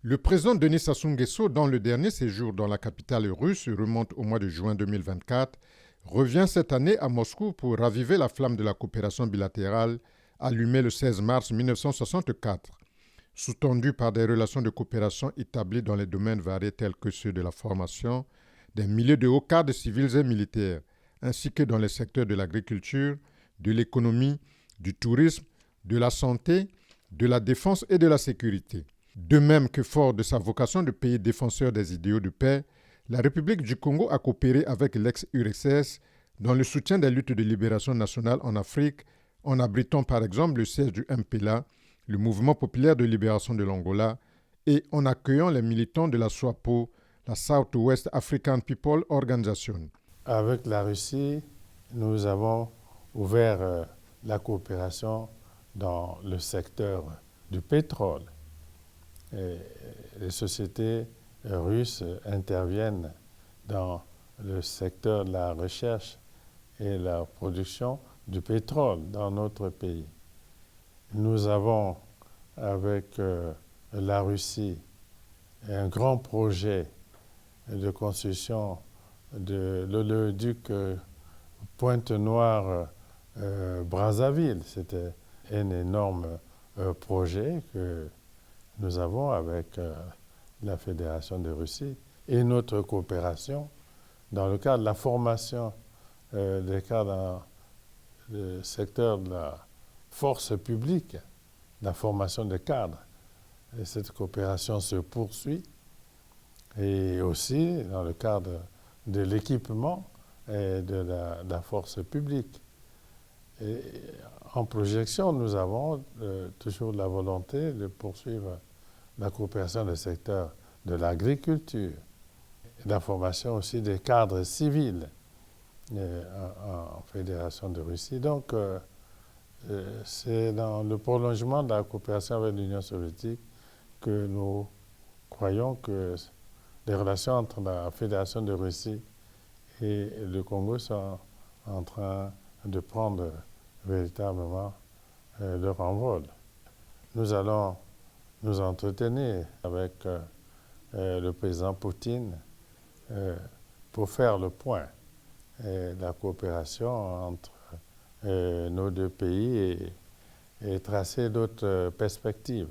Le président Denis Sassou Nguesso, dans le dernier séjour dans la capitale russe, remonte au mois de juin 2024, revient cette année à Moscou pour raviver la flamme de la coopération bilatérale allumée le 16 mars 1964. Sous-tendu par des relations de coopération établies dans les domaines variés tels que ceux de la formation, des milliers de hauts cadres civils et militaires, ainsi que dans les secteurs de l'agriculture, de l'économie, du tourisme, de la santé, de la défense et de la sécurité. De même que fort de sa vocation de pays défenseur des idéaux de paix, la République du Congo a coopéré avec l'ex-URSS dans le soutien des luttes de libération nationale en Afrique, en abritant par exemple le siège du MPLA, le Mouvement populaire de libération de l'Angola, et en accueillant les militants de la SWAPO, la Southwest African People Organization. Avec la Russie, nous avons ouvert la coopération dans le secteur du pétrole. Et les sociétés russes interviennent dans le secteur de la recherche et la production du pétrole dans notre pays. Nous avons, avec la Russie, un grand projet de construction de l'oléoduc Pointe-Noire Brazzaville. C'était un énorme projet que nous avons avec la Fédération de Russie et notre coopération dans le cadre de la formation des cadres dans le secteur de la force publique, la formation des cadres. Et cette coopération se poursuit et aussi dans le cadre de l'équipement et de la force publique. Et en projection, nous avons toujours la volonté de poursuivre la coopération dans le secteur de l'agriculture, la formation aussi des cadres civils en Fédération de Russie. Donc, c'est dans le prolongement de la coopération avec l'Union soviétique que nous croyons que les relations entre la Fédération de Russie et le Congo sont en train de prendre véritablement leur envol. Nous allons nous entretenir avec le président Poutine pour faire le point de la coopération entre nos deux pays et tracer d'autres perspectives.